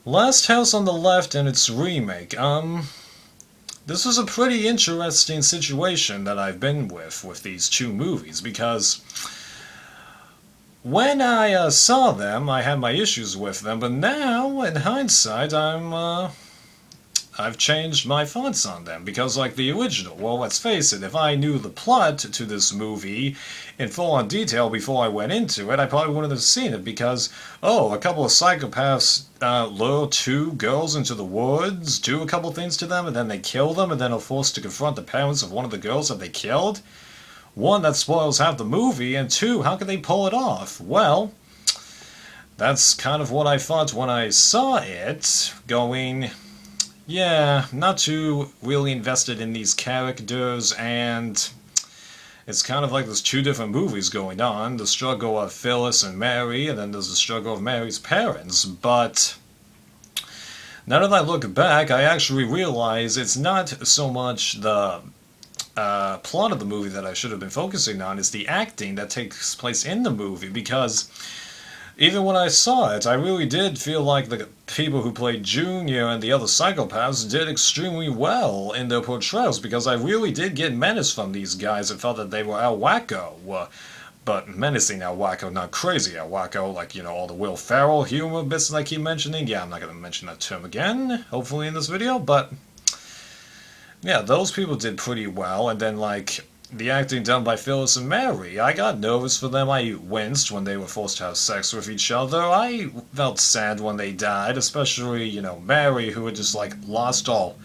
Last House on the Left and its remake. This was a pretty interesting situation that I've been with these two movies because when I saw them, I had my issues with them, but now, in hindsight, I've changed my thoughts on them because, like the original, well, let's face it, if I knew the plot to this movie in full on detail before I went into it, I probably wouldn't have seen it because, oh, a couple of psychopaths lure two girls into the woods, do a couple things to them, and then they kill them, and then are forced to confront the parents of one of the girls that they killed. One, that spoils half the movie, and two, how could they pull it off? Well, that's kind of what I thought when I saw it, going, yeah, not too really invested in these characters, and it's kind of like there's two different movies going on. The struggle of Phyllis and Mary, and then there's the struggle of Mary's parents. But now that I look back, I actually realize it's not so much the plot of the movie that I should have been focusing on, it's the acting that takes place in the movie, because even when I saw it, I really did feel like the people who played Junior and the other psychopaths did extremely well in their portrayals, because I really did get menace from these guys and felt that they were El Wacko. But menacing El Wacko, not crazy El Wacko, like, all the Will Ferrell humor bits that I keep mentioning. Yeah, I'm not going to mention that term again, hopefully in this video, but yeah, those people did pretty well, and then, like, the acting done by Phyllis and Mary, I got nervous for them. I winced when they were forced to have sex with each other. I felt sad when they died, especially, Mary, who had just, like, lost all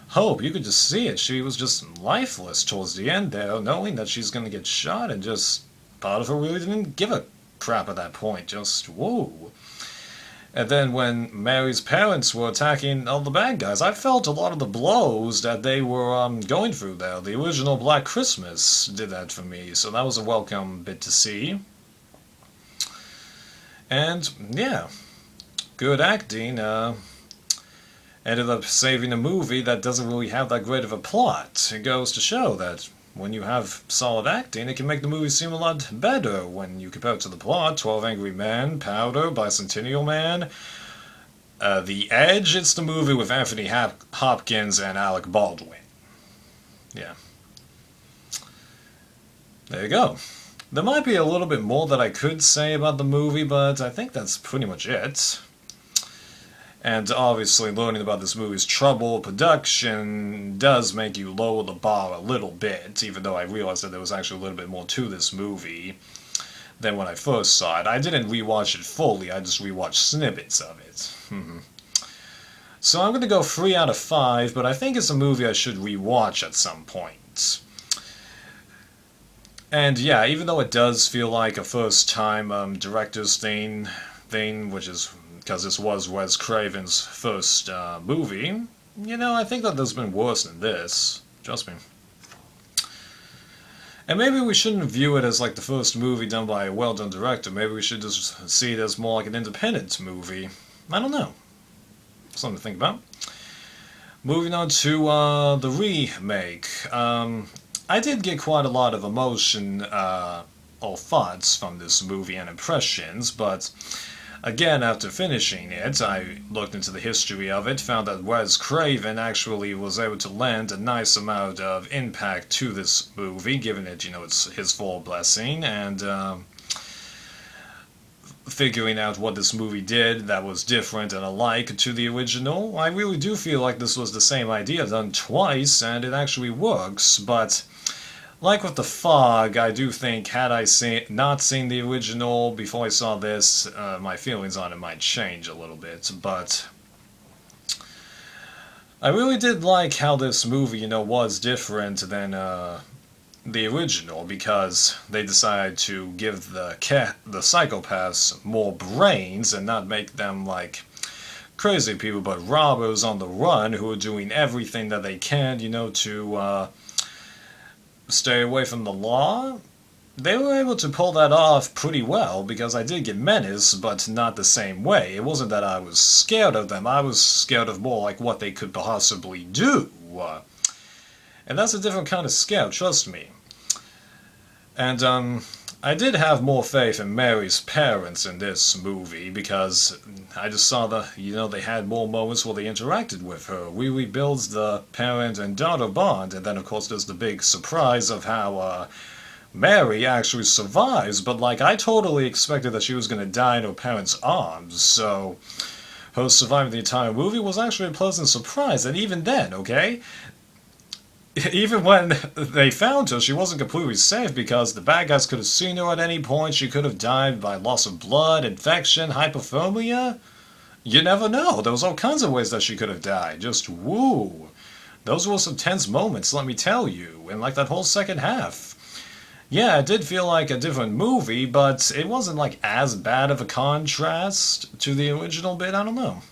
hope. You could just see it. She was just lifeless towards the end there, knowing that she's gonna get shot, and just part of her really didn't give a crap at that point. Just, whoa. And then when Mary's parents were attacking all the bad guys, I felt a lot of the blows that they were going through there. The original Black Christmas did that for me, so that was a welcome bit to see. And yeah, good acting ended up saving a movie that doesn't really have that great of a plot. It goes to show that when you have solid acting, it can make the movie seem a lot better when you compare it to the plot. 12 Angry Men, Powder, Bicentennial Man, The Edge. It's the movie with Anthony Hopkins and Alec Baldwin. Yeah. There you go. There might be a little bit more that I could say about the movie, but I think that's pretty much it. And obviously, learning about this movie's troubled production does make you lower the bar a little bit, even though I realized that there was actually a little bit more to this movie than when I first saw it. I didn't rewatch it fully, I just rewatched snippets of it. So I'm going to go 3 out of 5, but I think it's a movie I should rewatch at some point. And yeah, even though it does feel like a first-time director's thing, which is because this was Wes Craven's first movie, I think that there's been worse than this. Trust me. And maybe we shouldn't view it as like the first movie done by a well-done director. Maybe we should just see it as more like an independent movie. I don't know. Something to think about. Moving on to the remake. I did get quite a lot of emotion or thoughts from this movie and impressions, but again, after finishing it, I looked into the history of it, found that Wes Craven actually was able to lend a nice amount of impact to this movie, given it, it's his full blessing, and figuring out what this movie did that was different and alike to the original. I really do feel like this was the same idea done twice, and it actually works, but like with The Fog, I do think had I not seen the original before I saw this, my feelings on it might change a little bit, but I really did like how this movie, was different than the original, because they decided to give the psychopaths more brains and not make them like crazy people, but robbers on the run who are doing everything that they can, to stay away from the law. They were able to pull that off pretty well, because I did get menace, but not the same way. It wasn't that I was scared of them, I was scared of more like what they could possibly do. And that's a different kind of scare, trust me. And I did have more faith in Mary's parents in this movie because I just saw they had more moments where they interacted with her. We rebuilds the parent and daughter bond, and then of course there's the big surprise of how Mary actually survives, but like I totally expected that she was going to die in her parents' arms, so her surviving the entire movie was actually a pleasant surprise, and even then, okay? Even when they found her, she wasn't completely safe because the bad guys could have seen her at any point. She could have died by loss of blood, infection, hypothermia. You never know. There was all kinds of ways that she could have died. Just woo. Those were some tense moments, let me tell you, in like that whole second half. Yeah, it did feel like a different movie, but it wasn't like as bad of a contrast to the original bit. I don't know.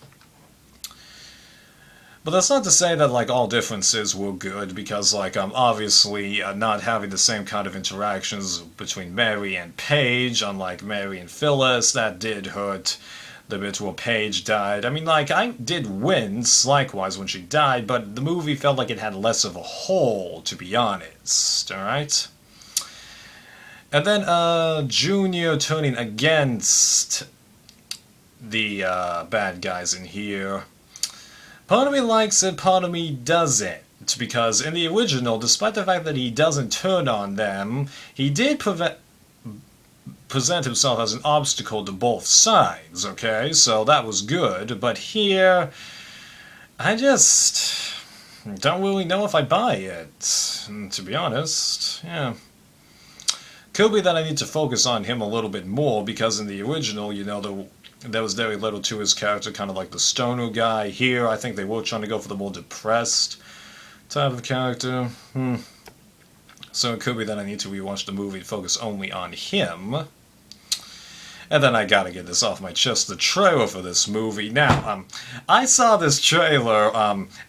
But that's not to say that like all differences were good, because like obviously not having the same kind of interactions between Mary and Paige, unlike Mary and Phyllis, that did hurt the bit where Paige died. I mean, like I did wince likewise when she died, but the movie felt like it had less of a whole, to be honest. All right. And then Junior turning against the bad guys in here. Part of me likes it, part of me doesn't. Because in the original, despite the fact that he doesn't turn on them, he did present himself as an obstacle to both sides, okay? So that was good. But here, I just don't really know if I buy it, to be honest. Yeah. Could be that I need to focus on him a little bit more, because in the original, there was very little to his character, kind of like the stoner guy. Here, I think they were trying to go for the more depressed type of character. So it could be that I need to rewatch the movie and focus only on him. And then I gotta get this off my chest, the trailer for this movie. Now, I saw this trailer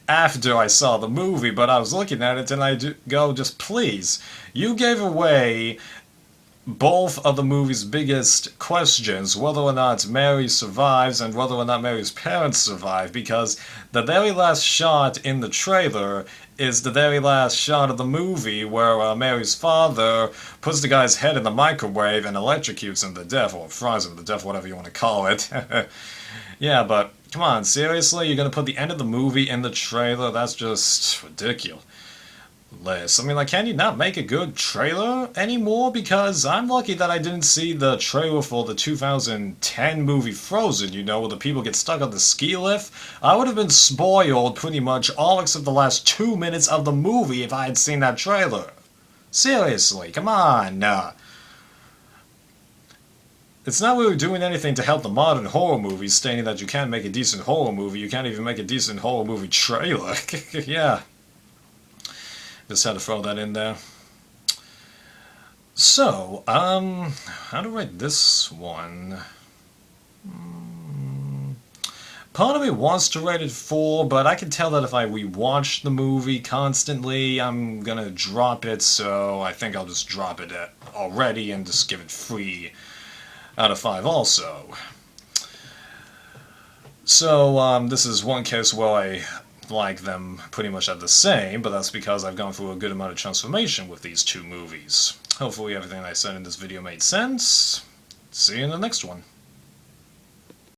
after I saw the movie, but I was looking at it and I go, just please, you gave away both of the movie's biggest questions, whether or not Mary survives and whether or not Mary's parents survive, because the very last shot in the trailer is the very last shot of the movie where Mary's father puts the guy's head in the microwave and electrocutes him to death, or fries him to death, whatever you want to call it. Yeah, but come on, seriously? You're gonna put the end of the movie in the trailer? That's just ridiculous. I mean, like, can you not make a good trailer anymore? Because I'm lucky that I didn't see the trailer for the 2010 movie Frozen, where the people get stuck on the ski lift. I would have been spoiled pretty much all except the last 2 minutes of the movie if I had seen that trailer. Seriously, come on. It's not really doing anything to help the modern horror movies, stating that you can't make a decent horror movie. You can't even make a decent horror movie trailer. Yeah. Just had to throw that in there. So, how to rate this one? Part of me wants to rate it 4, but I can tell that if I rewatch the movie constantly, I'm gonna drop it, so I think I'll just drop it already and just give it 3 out of 5 also. So, this is one case where I like them pretty much at the same, but that's because I've gone through a good amount of transformation with these two movies. Hopefully everything I said in this video made sense. See you in the next one.